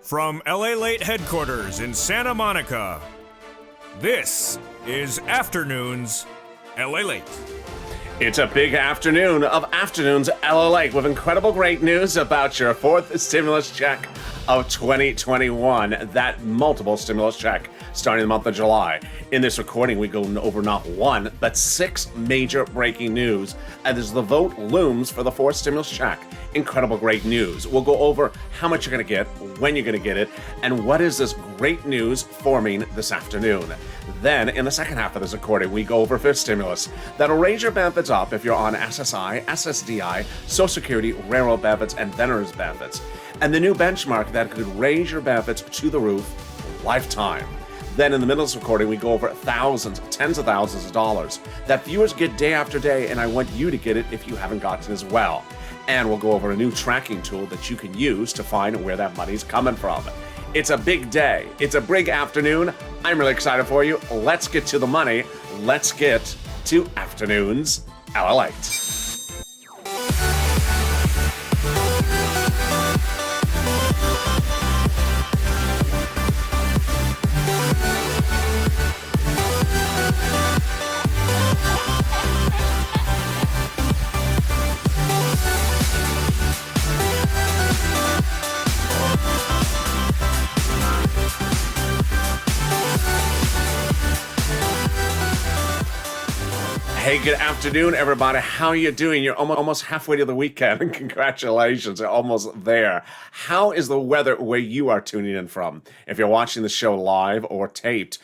From LALATE headquarters in Santa Monica, this is Afternoons LALATE. It's a big afternoon of Afternoons LALATE with incredible great news about your fourth stimulus check of 2021, that multiple stimulus check starting the month of July. In this recording, we go over not one, but 6 major breaking news, and as the vote looms for the fourth stimulus check. Incredible great news. We'll go over how much you're going to get, when you're going to get it, and what is this great news forming this afternoon. Then, in the second half of this recording, we go over fifth stimulus that'll raise your benefits up if you're on SSI, SSDI, Social Security, railroad benefits, and veterans benefits, and the new benchmark that could raise your benefits to the roof lifetime. Then in the middle of this recording, we go over thousands, tens of thousands of dollars that viewers get day after day, and I want you to get it if you haven't gotten it as well. And we'll go over a new tracking tool that you can use to find where that money's coming from. It's a big day. It's a big afternoon. I'm really excited for you. Let's get to the money. Let's get to Afternoons LALATE. Hey, good afternoon, everybody. How are you doing? You're almost halfway to the weekend. Congratulations, you're almost there. How is the weather where you are tuning in from? If you're watching the show live or taped,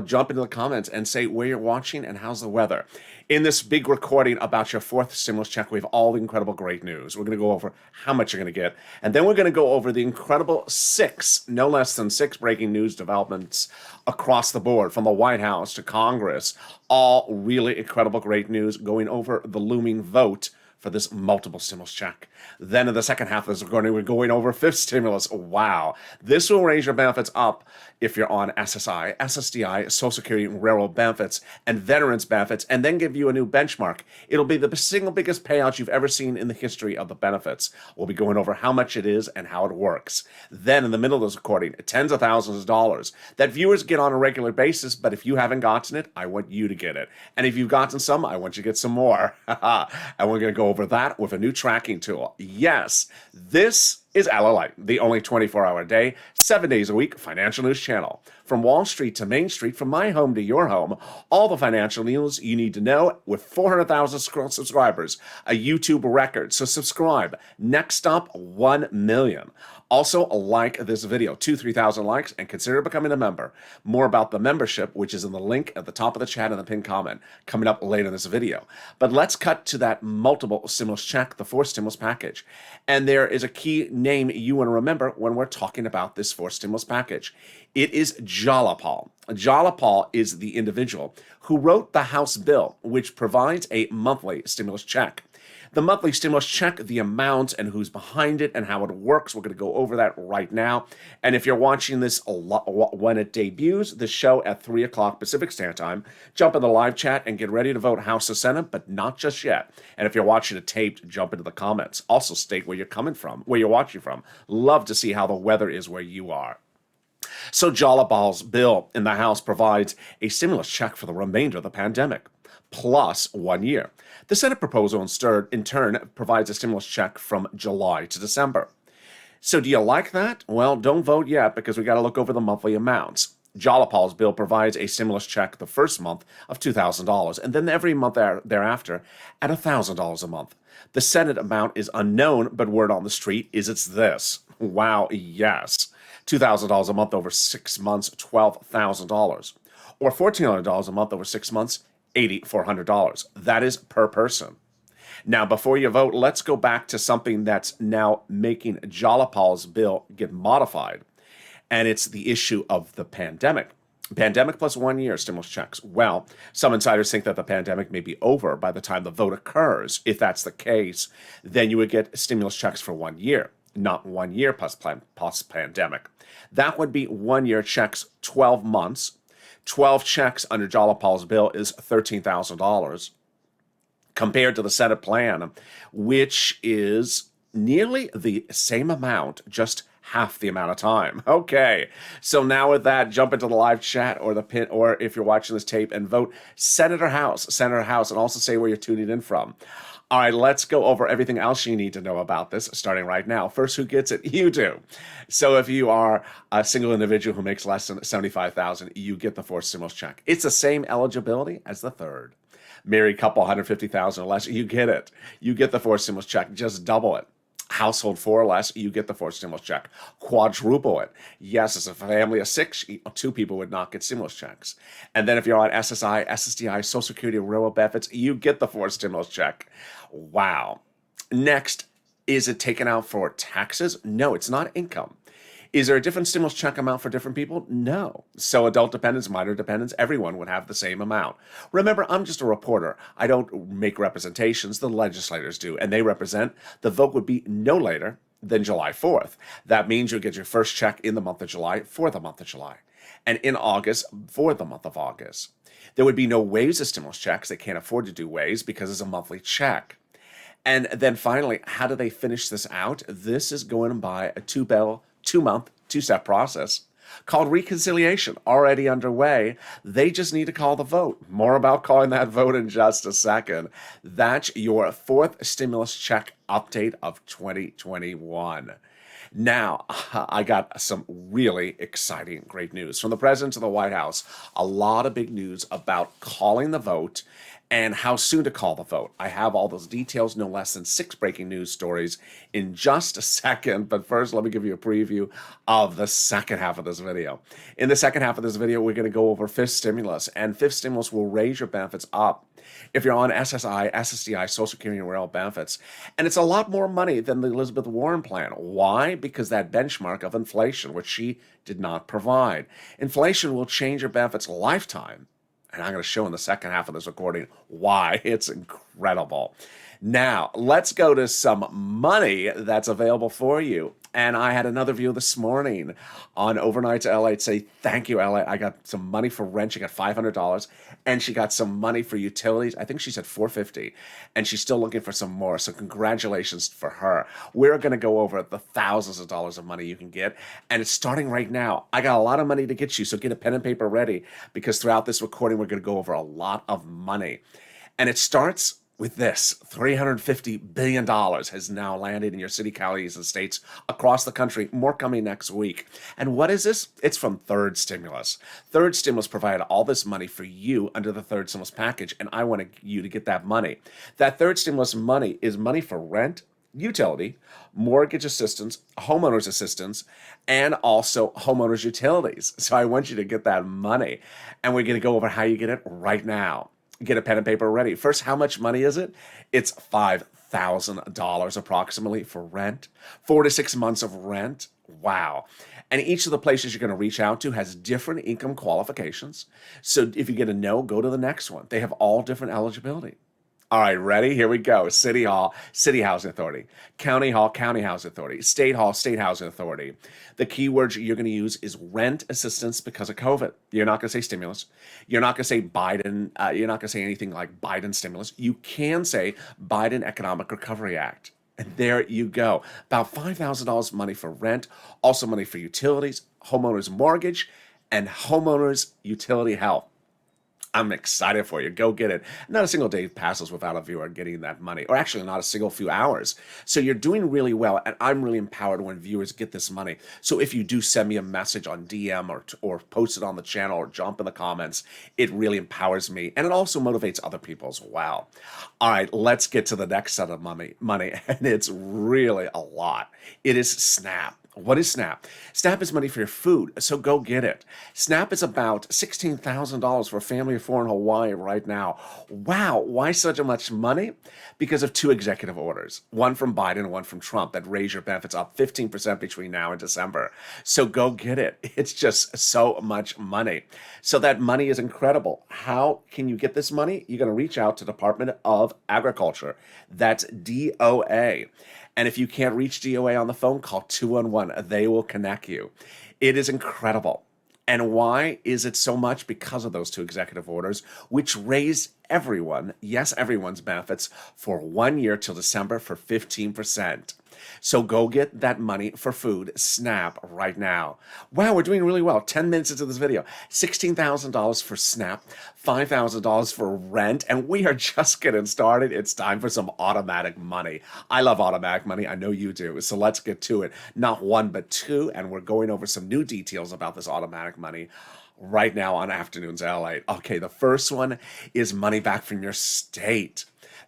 jump into the comments and say where you're watching and how's the weather. In this big recording about your fourth stimulus check, we have all the incredible great news. We're going to go over how much you're going to get, and then we're going to go over the incredible 6, no less than 6 breaking news developments across the board, from the White House to Congress, all really incredible great news going over the looming vote for this multiple stimulus check. Then in the second half of this recording, we're going over fifth stimulus. Wow. This will raise your benefits up if you're on SSI, SSDI, Social Security, railroad benefits, and veterans benefits, and then give you a new benchmark. It'll be the single biggest payout you've ever seen in the history of the benefits. We'll be going over how much it is and how it works. Then in the middle of this recording, tens of thousands of dollars that viewers get on a regular basis, but if you haven't gotten it, I want you to get it. And if you've gotten some, I want you to get some more. And we're going to go over that with a new tracking tool. Yes, this is LALATE, the only 24-hour day, 7 days a week financial news channel. From Wall Street to Main Street, from my home to your home, all the financial news you need to know with 400,000 subscribers, a YouTube record. So subscribe. Next up, 1 million. Also, like this video, 3,000 likes, and consider becoming a member. More about the membership, which is in the link at the top of the chat and the pinned comment, coming up later in this video. But let's cut to that multiple stimulus check, the fourth stimulus package. And there is a key name you want to remember when we're talking about this fourth stimulus package. It is Jalapal. Jalapal is the individual who wrote the House bill, which provides a monthly stimulus check. The monthly stimulus check, the amount and who's behind it and how it works. We're going to go over that right now. And if you're watching this when it debuts, the show at 3 o'clock Pacific Standard Time, jump in the live chat and get ready to vote House or Senate, but not just yet. And if you're watching it taped, jump into the comments. Also state where you're coming from, where you're watching from. Love to see how the weather is where you are. So Jalapal's bill in the House provides a stimulus check for the remainder of the pandemic, plus 1 year. The Senate proposal in turn provides a stimulus check from July to December. So do you like that? Well, don't vote yet because we got to look over the monthly amounts. Jalapal's bill provides a stimulus check the first month of $2,000 and then every month thereafter at $1,000 a month. The Senate amount is unknown, but word on the street is it's this. Wow, yes. $2,000 a month over 6 months, $12,000. Or $1,400 a month over 6 months, $8,400. That is per person. Now, before you vote, let's go back to something that's now making Jalapal's bill get modified, and it's the issue of the pandemic. Pandemic plus 1 year stimulus checks. Well, some insiders think that the pandemic may be over by the time the vote occurs. If that's the case, then you would get stimulus checks for 1 year, not 1 year plus pandemic. That would be 1 year checks, 12 months. 12 checks under Jalapal's bill is $13,000 compared to the Senate plan, which is nearly the same amount, just half the amount of time. Okay, so now with that, jump into the live chat or the pin, or if you're watching this tape, and vote Senator House, and also say where you're tuning in from. All right, let's go over everything else you need to know about this, starting right now. First, who gets it? You do. So if you are a single individual who makes less than $75,000, you get the fourth stimulus check. It's the same eligibility as the third. Married couple, $150,000 or less, you get it. You get the fourth stimulus check. Just double it. Household 4 or less, you get the fourth stimulus check. Quadruple it. Yes, it's a family of 6, 2 people would not get stimulus checks. And then if you're on SSI, SSDI, Social Security, railroad benefits, you get the fourth stimulus check. Wow. Next, is it taken out for taxes? No, it's not income. Is there a different stimulus check amount for different people? No. So adult dependents, minor dependents, everyone would have the same amount. Remember, I'm just a reporter. I don't make representations. The legislators do, and they represent. The vote would be no later than July 4th. That means you'll get your first check in the month of July for the month of July, and in August for the month of August. There would be no waves of stimulus checks. They can't afford to do waves because it's a monthly check. And then finally, how do they finish this out? This is going by a 2-month, 2-step process called reconciliation, already underway. They just need to call the vote. More about calling that vote in just a second. That's your fourth stimulus check update of 2021. Now, I got some really exciting, great news from the president to the White House. A lot of big news about calling the vote and how soon to call the vote. I have all those details, no less than 6 breaking news stories in just a second. But first, let me give you a preview of the second half of this video. In the second half of this video, we're going to go over fifth stimulus, and fifth stimulus will raise your benefits up if you're on SSI, SSDI, Social Security, and rail benefits. And it's a lot more money than the Elizabeth Warren plan. Why? Because that benchmark of inflation, which she did not provide. Inflation will change your benefits lifetime. And I'm going to show in the second half of this recording why. It's incredible. Now, let's go to some money that's available for you. And I had another view this morning on Overnight to LA say, thank you, LA. I got some money for rent. She got $500. And she got some money for utilities. I think she said $450. And she's still looking for some more. So congratulations for her. We're going to go over the thousands of dollars of money you can get. And it's starting right now. I got a lot of money to get you. So get a pen and paper ready. Because throughout this recording, we're going to go over a lot of money. And it starts with this. $350 billion has now landed in your city, counties, and states across the country. More coming next week. And what is this? It's from third stimulus. Third stimulus provided all this money for you under the third stimulus package, and I wanted you to get that money. That third stimulus money is money for rent, utility, mortgage assistance, homeowners assistance, and also homeowners utilities. So I want you to get that money. And we're going to go over how you get it right now. Get a pen and paper ready. First, how much money is it? It's $5,000 approximately for rent. 4 to 6 months of rent. Wow. And each of the places you're going to reach out to has different income qualifications. So if you get a no, go to the next one. They have all different eligibility. All right, ready? Here we go. City Hall, City Housing Authority. County Hall, County Housing Authority. State Hall, State Housing Authority. The keywords you're going to use is rent assistance because of COVID. You're not going to say stimulus. You're not going to say Biden. You're not going to say anything like Biden stimulus. You can say Biden Economic Recovery Act. And there you go. About $5,000 money for rent, also money for utilities, homeowners mortgage, and homeowners utility health. I'm excited for you. Go get it. Not a single day passes without a viewer getting that money, or actually not a single few hours. So you're doing really well, and I'm really empowered when viewers get this money. So if you do send me a message on DM or post it on the channel or jump in the comments, it really empowers me, and it also motivates other people as well. All right, let's get to the next set of money, and it's really a lot. It is SNAP. What is SNAP? SNAP is money for your food, so go get it. SNAP is about $16,000 for a family of 4 in Hawaii right now. Wow, why such much money? Because of 2 executive orders, one from Biden and one from Trump, that raise your benefits up 15% between now and December. So go get it. It's just so much money. So that money is incredible. How can you get this money? You're going to reach out to the Department of Agriculture. That's DOA. And if you can't reach DOA on the phone, call 211. They will connect you. It is incredible. And why is it so much? Because of those 2 executive orders, which raised everyone, yes, everyone's benefits for 1 year till December for 15%. So go get that money for food, SNAP, right now. Wow, we're doing really well. 10 minutes into this video, $16,000 for SNAP, $5,000 for rent, and we are just getting started. It's time for some automatic money. I love automatic money. I know you do. So let's get to it. Not one, but two, and we're going over some new details about this automatic money right now on Afternoons LA. Okay, the first one is money back from your state.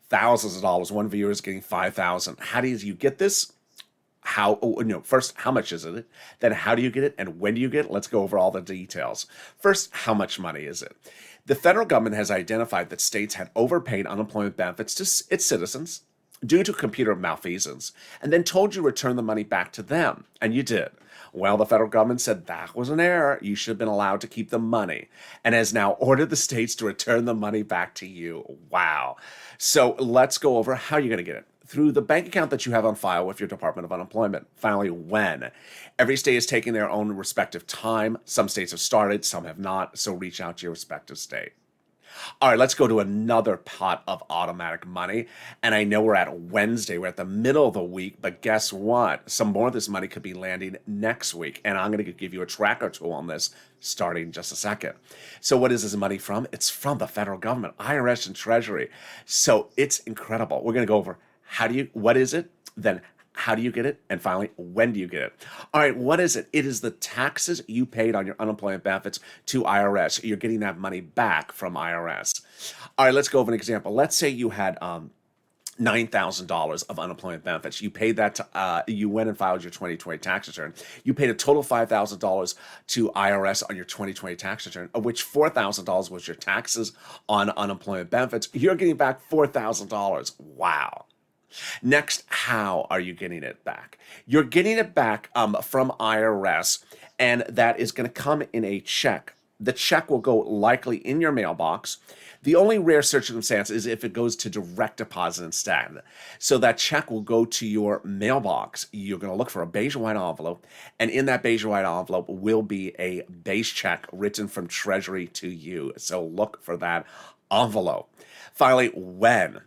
Thousands of dollars. One viewer is getting $5,000. How do you get this? First, how much is it? Then how do you get it? And when do you get it? Let's go over all the details. First, how much money is it? The federal government has identified that states had overpaid unemployment benefits to its citizens due to computer malfeasance, and then told you to return the money back to them, and you did. Well, the federal government said that was an error. You should have been allowed to keep the money, and has now ordered the states to return the money back to you. Wow. So let's go over how you're going to get it. Through the bank account that you have on file with your Department of Unemployment. Finally, when? Every state is taking their own respective time. Some states have started, some have not, so reach out to your respective state. All right, let's go to another pot of automatic money. And I know we're at Wednesday, we're at the middle of the week, but guess what? Some more of this money could be landing next week. And I'm going to give you a tracker tool on this starting in just a second. So what is this money from? It's from the federal government, IRS and Treasury. So it's incredible. We're going to go over what is it? Then how do you get it? And finally, when do you get it? All right, what is it? It is the taxes you paid on your unemployment benefits to IRS. You're getting that money back from IRS. All right, let's go over an example. Let's say you had $9,000 of unemployment benefits. You paid that to, you went and filed your 2020 tax return. You paid a total $5,000 to IRS on your 2020 tax return, of which $4,000 was your taxes on unemployment benefits. You're getting back $4,000. Wow. Next, how are you getting it back? You're getting it back from IRS, and that is going to come in a check. The check will go likely in your mailbox. The only rare circumstance is if it goes to direct deposit instead. So that check will go to your mailbox. You're going to look for a beige white envelope, and in that beige white envelope will be a beige check written from Treasury to you. So look for that envelope. Finally, when?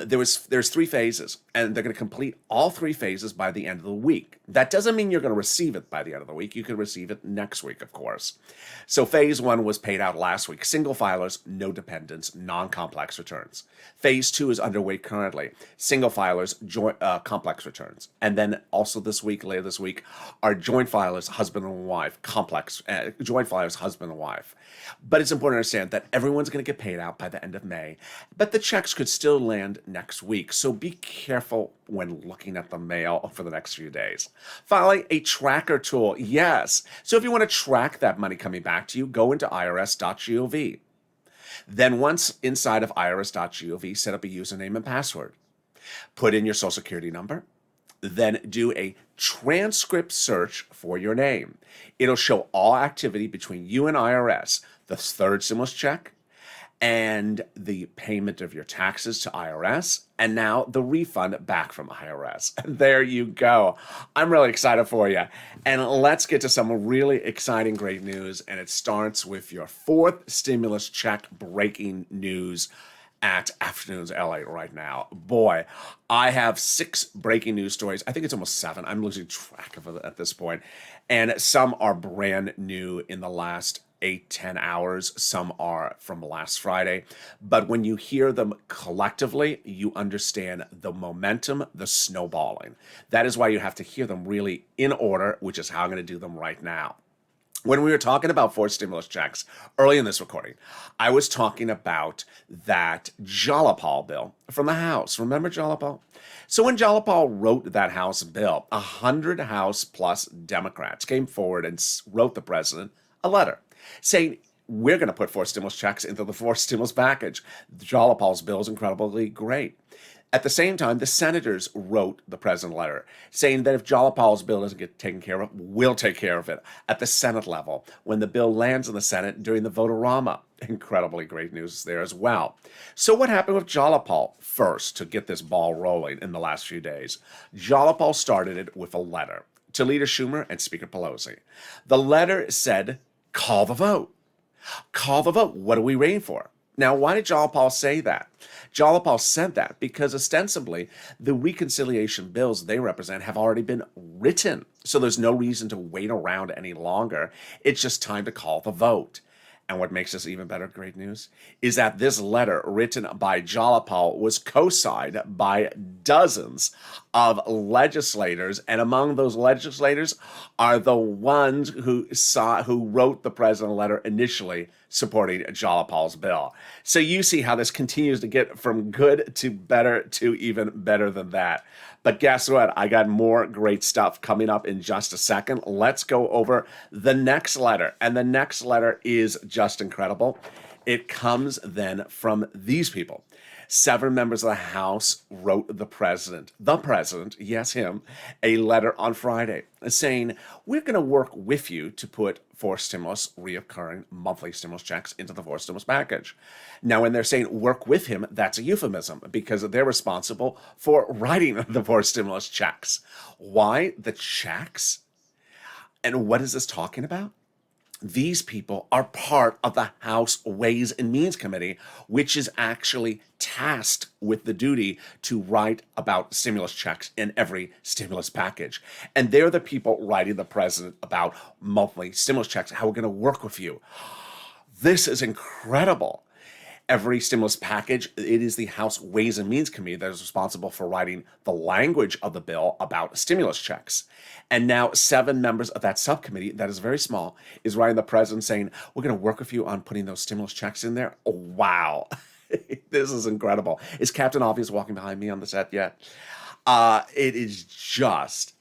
There's three phases, and they're going to complete all three phases by the end of the week. That doesn't mean you're going to receive it by the end of the week. You can receive it next week, of course. So phase one was paid out last week. Single filers, no dependents, non-complex returns. Phase two is underway currently. Single filers, complex returns. And then also later this week, are joint filers, husband and wife, joint filers, husband and wife. But it's important to understand that everyone's going to get paid out by the end of May, but the checks could still land next week. So be careful when looking at the mail for the next few days. Finally, a tracker tool. Yes. So if you want to track that money coming back to you, go into irs.gov. Then once inside of irs.gov, set up a username and password. Put in your social security number. Then do a transcript search for your name. It'll show all activity between you and IRS, the third stimulus check, and the payment of your taxes to IRS, and now the refund back from IRS. There you go. I'm really excited for you. And let's get to some really exciting, great news. And it starts with your fourth stimulus check breaking news at Afternoons LA right now. Boy, I have 6 breaking news stories. I think it's almost 7. I'm losing track of it at this point. And some are brand new in the last 8-10 hours. Some are from last Friday. But when you hear them collectively, you understand the momentum, the snowballing. That is why you have to hear them really in order, which is how I'm going to do them right now. When we were talking about 4 stimulus checks early in this recording, I was talking about that Jalopal bill from the House. Remember Jalopal? So when Jalopal wrote that House bill, 100 House plus Democrats came forward and wrote the president a letter saying, we're going to put 4 stimulus checks into the 4 stimulus package. Jalopal's bill is incredibly great. At the same time, the senators wrote the president a letter saying that if Jalopal's bill doesn't get taken care of, we'll take care of it at the Senate level when the bill lands in the Senate during the vote-a-rama. Incredibly great news there as well. So what happened with Jalopal first to get this ball rolling in the last few days? Jalopal started it with a letter to Leader Schumer and Speaker Pelosi. The letter said, call the vote. Call the vote. What are we waiting for? Now, why did Jalapal say that? Jalapal said that because ostensibly the reconciliation bills they represent have already been written. So there's no reason to wait around any longer. It's just time to call the vote. And what makes this even better, great news, is that this letter written by Jalapal was co-signed by dozens of legislators, and among those legislators are the ones who wrote the president letter initially supporting Jalapal's bill. So you see how this continues to get from good to better to even better than that. But guess what? I got more great stuff coming up in just a second. Let's go over the next letter. And the next letter is just incredible. It comes then from these people. 7 members of the House wrote the president, yes, him, a letter on Friday saying, we're going to work with you to put forced stimulus, reoccurring monthly stimulus checks into the forced stimulus package. Now, when they're saying work with him, that's a euphemism because they're responsible for writing the forced stimulus checks. Why the checks? And what is this talking about? These people are part of the House Ways and Means Committee, which is actually tasked with the duty to write about stimulus checks in every stimulus package. And they're the people writing the president about monthly stimulus checks, how we're going to work with you. This is incredible. Every stimulus package, it is the House Ways and Means Committee that is responsible for writing the language of the bill about stimulus checks. And now 7 members of that subcommittee, that is very small, is writing the president saying, we're going to work with you on putting those stimulus checks in there. Oh, wow. This is incredible. Is Captain Obvious walking behind me on the set yet? It is just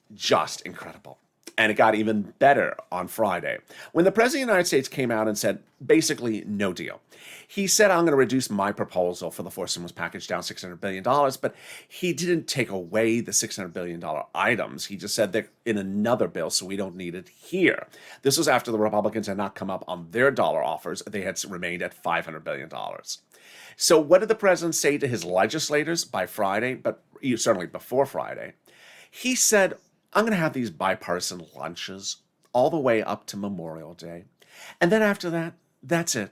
incredible. And it got even better on Friday when the President of the United States came out and said, basically, no deal. He said, I'm going to reduce my proposal for the forced stimulus package down $600 billion, but he didn't take away the $600 billion items. He just said they're in another bill, so we don't need it here. This was after the Republicans had not come up on their dollar offers. They had remained at $500 billion. So what did the president say to his legislators by Friday, but certainly before Friday? He said, I'm going to have these bipartisan lunches all the way up to Memorial Day. And then after that, that's it.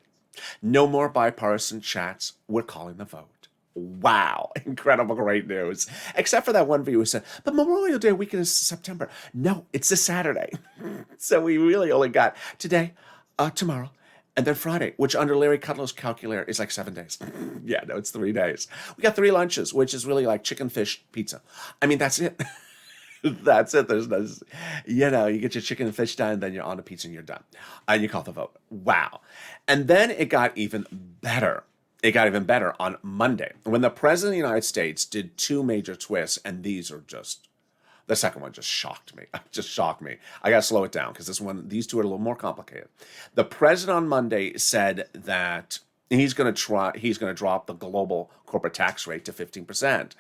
No more bipartisan chats. We're calling the vote. Wow. Incredible, great news. Except for that one viewer who said, but Memorial Day weekend is September. No, it's this Saturday. So we really only got today, tomorrow, and then Friday, which under Larry Kudlow's calculator is like 7 days. Yeah, no, it's 3 days. We got 3 lunches, which is really like chicken, fish, pizza. I mean, that's it. That's it. There's no, you get your chicken and fish done, then you're on to pizza and you're done. And you call the vote. Wow. And then it got even better. It got even better on Monday when the President of the United States did 2 major twists, and these are just, the second one just shocked me. Just shocked me. I got to slow it down because these 2 are a little more complicated. The President on Monday said that he's going to drop the global corporate tax rate to 15%.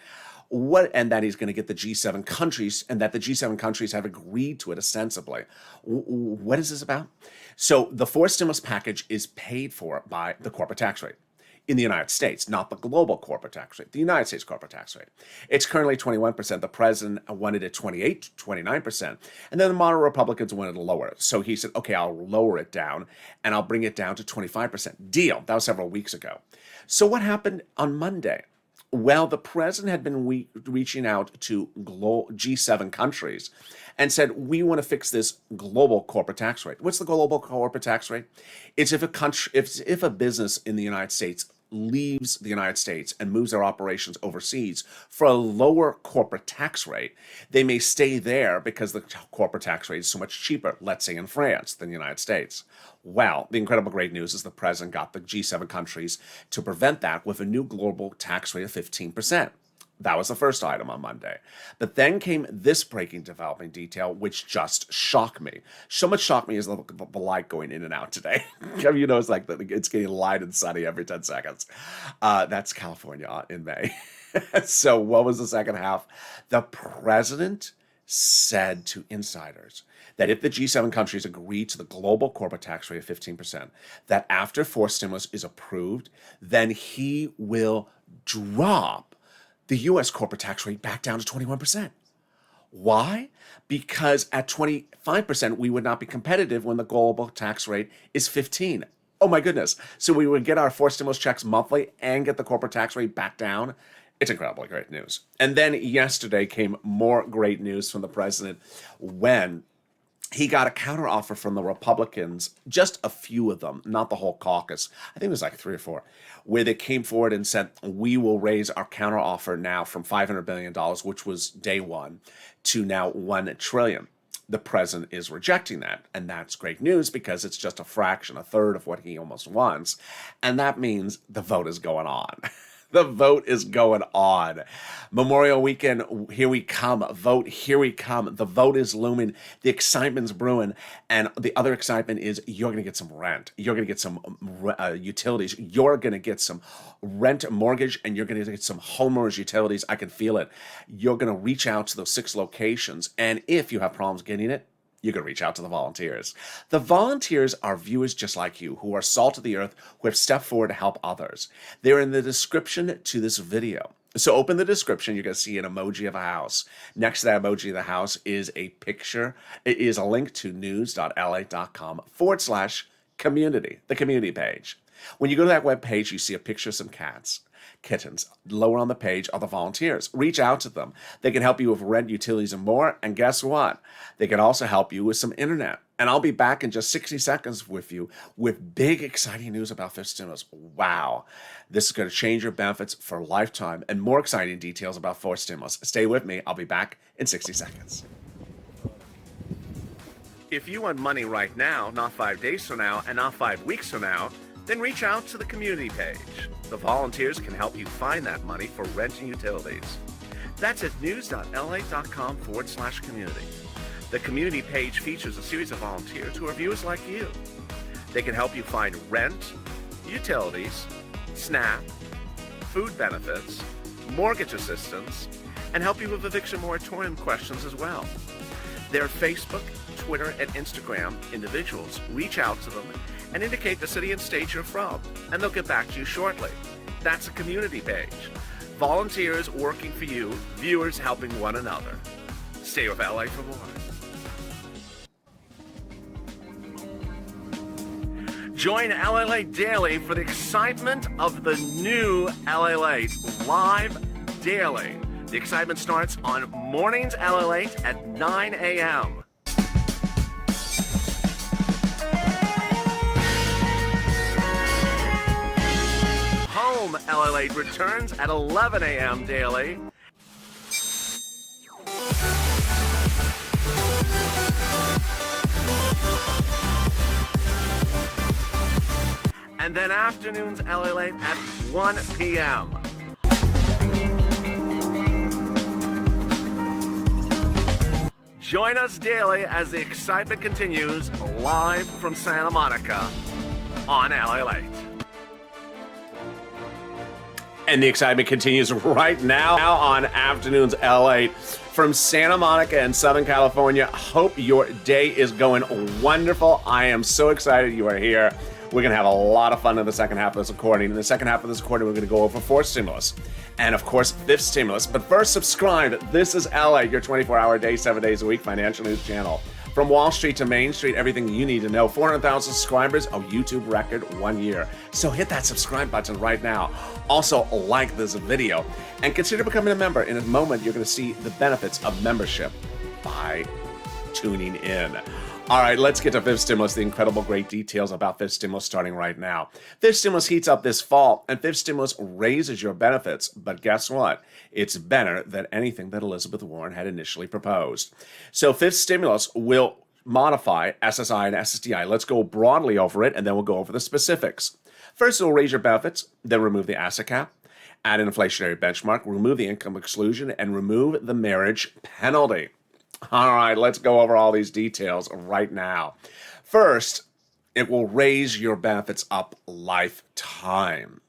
And that he's going to get the G7 countries, and that the G7 countries have agreed to it ostensibly. What is this about? So the forced stimulus package is paid for by the corporate tax rate in the United States, not the global corporate tax rate, the United States corporate tax rate. It's currently 21%. The president wanted it 29%. And then the moderate Republicans wanted to lower it. So he said, okay, I'll lower it down and I'll bring it down to 25%. Deal. That was several weeks ago. So what happened on Monday? Well, the president had been reaching out to G7 countries and said, we want to fix this global corporate tax rate. What's the global corporate tax rate? It's if a business in the United States leaves the United States and moves their operations overseas for a lower corporate tax rate, they may stay there because the corporate tax rate is so much cheaper, let's say in France, than the United States. Well, the incredible great news is the president got the G7 countries to prevent that with a new global tax rate of 15%. That was the first item on Monday. But then came this breaking developing detail, which just shocked me. So much shocked me is the light going in and out today. You know, it's getting light and sunny every 10 seconds. That's California in May. So what was the second half? The president said to insiders that if the G7 countries agree to the global corporate tax rate of 15%, that after forced stimulus is approved, then he will drop the U.S. corporate tax rate back down to 21%. Why? Because at 25%, we would not be competitive when the global tax rate is 15%. Oh my goodness. So we would get our 4 stimulus checks monthly and get the corporate tax rate back down. It's incredibly great news. And then yesterday came more great news from the president when he got a counteroffer from the Republicans, just a few of them, not the whole caucus. I think it was like 3 or 4, where they came forward and said, we will raise our counteroffer now from $500 billion, which was day one, to now $1 trillion. The president is rejecting that, and that's great news because it's just a fraction, a third of what he almost wants, and that means the vote is going on. The vote is going on. Memorial weekend, here we come. Vote, here we come. The vote is looming. The excitement's brewing. And the other excitement is you're going to get some rent. You're going to get some utilities. You're going to get some rent mortgage, and you're going to get some homeowners utilities. I can feel it. You're going to reach out to those 6 locations. And if you have problems getting it, you can reach out to the volunteers. The volunteers are viewers just like you who are salt of the earth, who have stepped forward to help others. They're in the description to this video. So open the description, you're going to see an emoji of a house. Next to that emoji of the house is a picture. It is a link to news.lalate.com/community, the community page. When you go to that web page, you see a picture of some kittens. Lower on the page are the volunteers. Reach out to them. They can help you with rent, utilities, and more. And guess what? They can also help you with some internet. And I'll be back in just 60 seconds with you with big, exciting news about fifth stimulus. Wow. This is going to change your benefits for a lifetime, and more exciting details about fourth stimulus. Stay with me. I'll be back in 60 seconds. If you want money right now, not 5 days from now, and not 5 weeks from now, then reach out to the community page. The volunteers can help you find that money for rent and utilities. That's at news.lalate.com/community. The community page features a series of volunteers who are viewers like you. They can help you find rent, utilities, SNAP, food benefits, mortgage assistance, and help you with eviction moratorium questions as well. Their Facebook, Twitter, and Instagram individuals reach out to them and indicate the city and state you're from, and they'll get back to you shortly. That's a community page. Volunteers working for you, viewers helping one another. Stay with LA for more. Join LALATE Daily for the excitement of the new LALATE live daily. The excitement starts on mornings LALATE at 9 a.m. Home LALATE returns at 11 a.m. daily. And then afternoons LALATE at 1 p.m. Join us daily as the excitement continues live from Santa Monica on LALATE. And the excitement continues right now on Afternoons LALATE from Santa Monica in Southern California. Hope your day is going wonderful. I am so excited you are here. We're going to have a lot of fun in the second half of this recording. In the second half of this recording, we're going to go over fourth stimulus and, of course, fifth stimulus. But first, subscribe. This is LA, your 24-hour day, 7 days a week financial news channel. From Wall Street to Main Street, everything you need to know. 400,000 subscribers, a YouTube record, 1 year. So hit that subscribe button right now. Also, like this video and consider becoming a member. In a moment, you're going to see the benefits of membership by tuning in. All right, let's get to fifth stimulus, the incredible great details about fifth stimulus starting right now. Fifth stimulus heats up this fall, and fifth stimulus raises your benefits. But guess what? It's better than anything that Elizabeth Warren had initially proposed. So fifth stimulus will modify SSI and SSDI. Let's go broadly over it, and then we'll go over the specifics. First, it will raise your benefits, then remove the asset cap, add an inflationary benchmark, remove the income exclusion, and remove the marriage penalty. All right, let's go over all these details right now. First, it will raise your benefits up lifetime.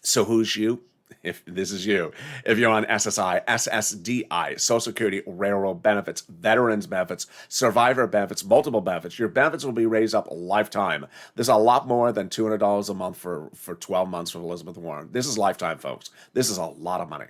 So who's you? If this is you. If you're on SSI, SSDI, Social Security, Railroad benefits, Veterans benefits, Survivor benefits, multiple benefits, your benefits will be raised up lifetime. There's a lot more than $200 a month for 12 months for Elizabeth Warren. This is lifetime, folks. This is a lot of money.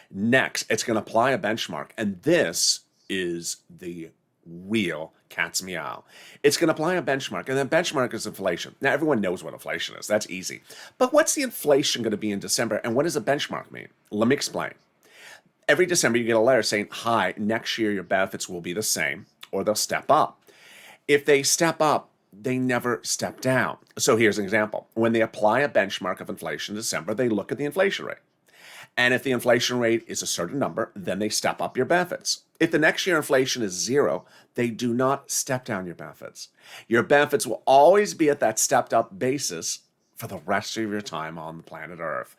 Next, it's going to apply a benchmark, and this is the real cat's meow. It's going to apply a benchmark, and then benchmark is inflation. Now, everyone knows what inflation is. That's easy. But what's the inflation going to be in December, and what does a benchmark mean? Let me explain. Every December, you get a letter saying, hi, next year your benefits will be the same, or they'll step up. If they step up, they never step down. So here's an example. When they apply a benchmark of inflation in December, they look at the inflation rate. And if the inflation rate is a certain number, then they step up your benefits. If the next year inflation is 0, they do not step down your benefits. Your benefits will always be at that stepped up basis for the rest of your time on the planet Earth.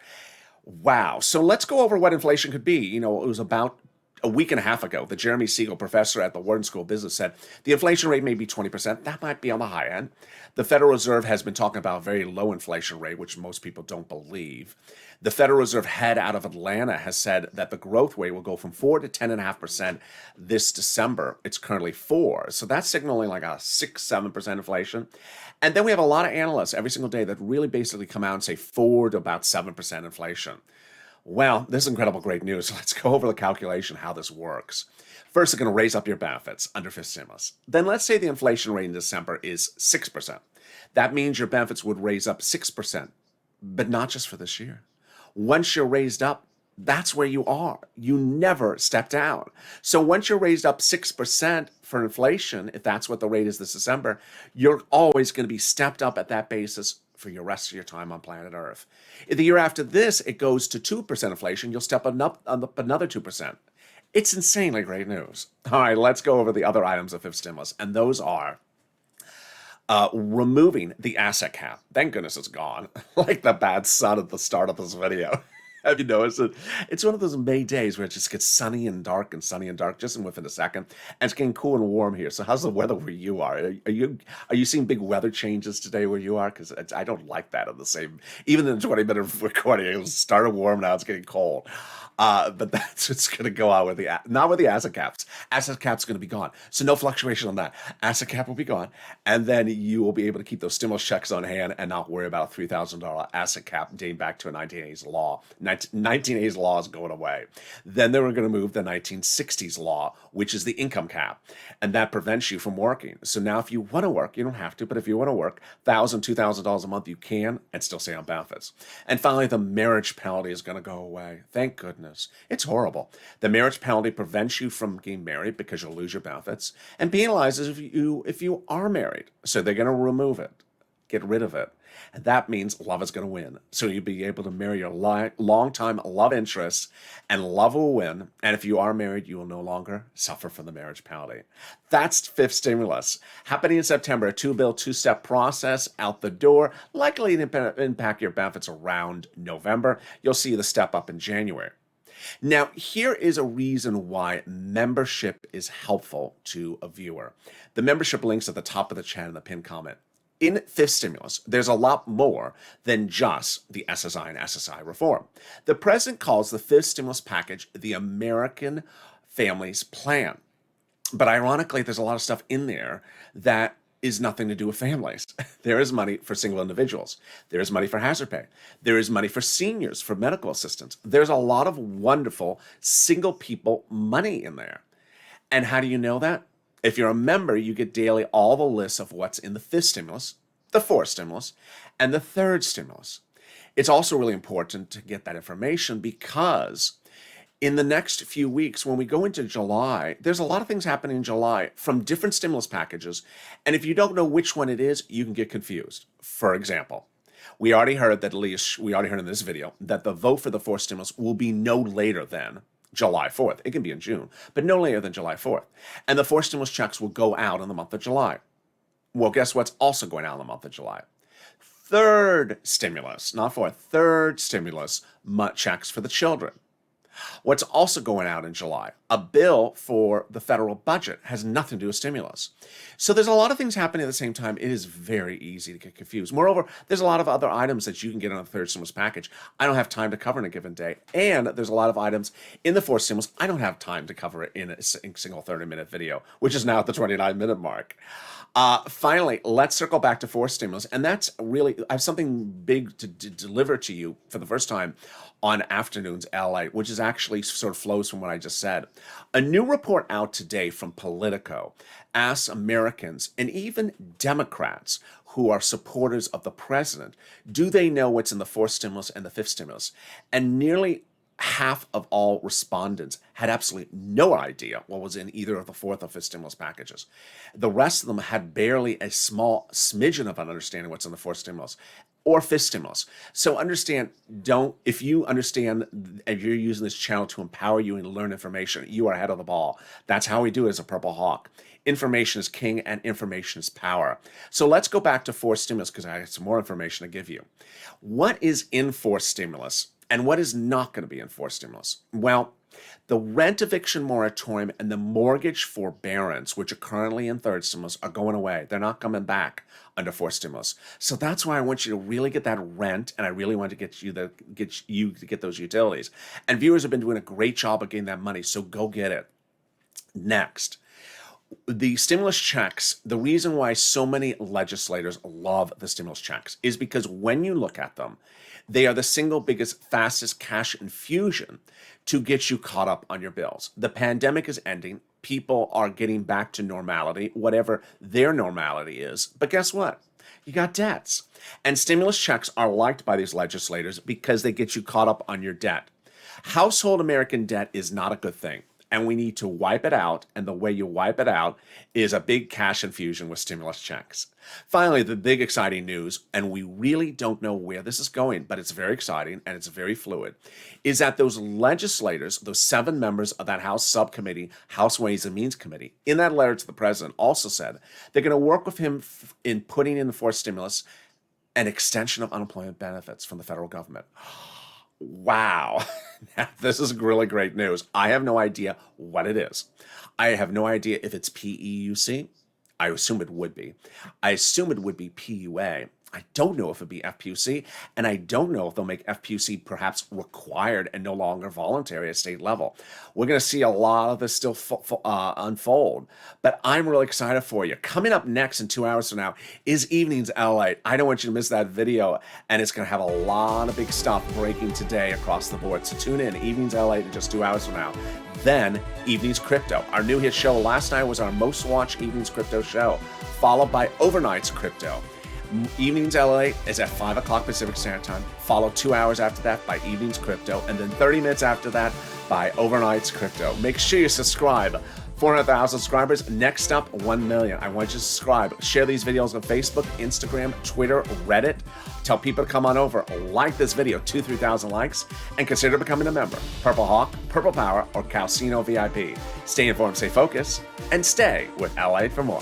Wow. So let's go over what inflation could be. It was about a week and a half ago, the Jeremy Siegel professor at the Wharton School of Business said the inflation rate may be 20%. That might be on the high end. The Federal Reserve has been talking about a very low inflation rate, which most people don't believe. The Federal Reserve head out of Atlanta has said that the growth rate will go from 4 to 10.5% this December. It's currently 4. So that's signaling like a 6-7% inflation. And then we have a lot of analysts every single day that really basically come out and say 4 to about 7% inflation. Well, this is incredible great news. Let's go over the calculation, how this works. First, they're going to raise up your benefits under fifth stimulus. Then let's say the inflation rate in December is 6%. That means your benefits would raise up 6%, but not just for this year. Once you're raised up, that's where you are. You never step down. So once you're raised up 6% for inflation, if that's what the rate is this December, you're always going to be stepped up at that basis for your rest of your time on planet Earth. In the year after this, it goes to 2% inflation. You'll step up another 2%. It's insanely great news. All right, let's go over the other items of fifth stimulus, and those are removing the asset cap. Thank goodness it's gone, like the bad sun at the start of this video. Have you noticed it? It's one of those May days where it just gets sunny and dark just within a second. And it's getting cool and warm here. So how's the weather where you are? Are you seeing big weather changes today where you are? Because I don't like that in the same, even in the 20-minute recording, it started warm, now it's getting cold. But that's what's going to go out with not with the asset caps. Asset cap's going to be gone. So no fluctuation on that. Asset cap will be gone. And then you will be able to keep those stimulus checks on hand and not worry about a $3,000 asset cap dating back to a 1980s law. 1980s law is going away. Then they were going to move the 1960s law, which is the income cap. And that prevents you from working. So now if you want to work, you don't have to, but if you want to work $1,000, $2,000 a month, you can and still stay on benefits. And finally, the marriage penalty is going to go away. Thank goodness. It's horrible. The marriage penalty prevents you from getting married because you'll lose your benefits and penalizes if you are married. So they're going to remove it, get rid of it. And that means love is going to win. So you'll be able to marry your long-time love interest and love will win. And if you are married, you will no longer suffer from the marriage penalty. That's fifth stimulus. Happening in September, a two-bill, two-step process out the door, likely to impact your benefits around November. You'll see the step up in January. Now, here is a reason why membership is helpful to a viewer. The membership link's at the top of the chat in the pinned comment. In fifth stimulus, there's a lot more than just the SSI and SSI reform. The president calls the fifth stimulus package the American Families Plan. But ironically, there's a lot of stuff in there that is nothing to do with families. There is money for single individuals. There is money for hazard pay. There is money for seniors, for medical assistance. There's a lot of wonderful single people money in there. And how do you know that? If you're a member, you get daily all the lists of what's in the fifth stimulus, the fourth stimulus, and the third stimulus. It's also really important to get that information because in the next few weeks, when we go into July, there's a lot of things happening in July from different stimulus packages. And if you don't know which one it is, you can get confused. For example, we already heard in this video that the vote for the fourth stimulus will be no later than July 4th. It can be in June, but no later than July 4th. And the fourth stimulus checks will go out in the month of July. Well, guess what's also going out in the month of July? Third stimulus, not fourth, third stimulus checks for the children. What's also going out in July? A bill for the federal budget has nothing to do with stimulus. So there's a lot of things happening at the same time. It is very easy to get confused. Moreover, there's a lot of other items that you can get on the third stimulus package. I don't have time to cover in a given day. And there's a lot of items in the fourth stimulus. I don't have time to cover it in a single 30-minute video, which is now at the 29-minute mark. Finally, let's circle back to fourth stimulus. And that's really, I have something big to deliver to you for the first time on Afternoons LA, which is actually sort of flows from what I just said. A new report out today from Politico asks Americans and even Democrats who are supporters of the president, do they know what's in the fourth stimulus and the fifth stimulus? And nearly half of all respondents had absolutely no idea what was in either of the fourth or fifth stimulus packages. The rest of them had barely a small smidgen of an understanding what's in the fourth stimulus or fifth stimulus. So understand, if you understand, if you're using this channel to empower you and learn information, you are ahead of the ball. That's how we do it as a Purple Hawk. Information is king and information is power. So let's go back to fourth stimulus because I have some more information to give you. What is in fourth stimulus and what is not going to be in fourth stimulus? Well, the rent eviction moratorium and the mortgage forbearance, which are currently in third stimulus, are going away. They're not coming back under fourth stimulus. So that's why I want you to really get that rent, and I really want to get you to get those utilities. And viewers have been doing a great job of getting that money, so go get it. Next, the stimulus checks, the reason why so many legislators love the stimulus checks is because when you look at them, they are the single biggest, fastest cash infusion to get you caught up on your bills. The pandemic is ending. People are getting back to normality, whatever their normality is. But guess what? You got debts. And stimulus checks are liked by these legislators because they get you caught up on your debt. Household American debt is not a good thing. And we need to wipe it out, and the way you wipe it out is a big cash infusion with stimulus checks. Finally, the big exciting news, and we really don't know where this is going, but it's very exciting and it's very fluid, is that those legislators, those 7 members of that House subcommittee, House Ways and Means Committee, in that letter to the president also said they're going to work with him in putting in the fourth stimulus an extension of unemployment benefits from the federal government. Wow, this is really great news. I have no idea what it is. I have no idea if it's PEUC. I assume it would be. I assume it would be PUA. I don't know if it'd be FPUC, and I don't know if they'll make FPUC perhaps required and no longer voluntary at state level. We're going to see a lot of this still unfold, but I'm really excited for you. Coming up next in 2 hours from now is Evenings LALATE. I don't want you to miss that video, and it's going to have a lot of big stuff breaking today across the board. So tune in, Evenings LALATE in just 2 hours from now. Then Evenings Crypto. Our new hit show last night was our most watched Evenings Crypto show, followed by Overnight's Crypto. Evenings LA is at 5 o'clock Pacific Standard Time, followed 2 hours after that by Evenings Crypto, and then 30 minutes after that by Overnight's Crypto. Make sure you subscribe. 400,000 subscribers. Next up, 1 million. I want you to subscribe. Share these videos on Facebook, Instagram, Twitter, Reddit. Tell people to come on over. Like this video, 2,000-3,000 likes, and consider becoming a member. Purple Hawk, Purple Power, or Calcino VIP. Stay informed, stay focused, and stay with LA for more.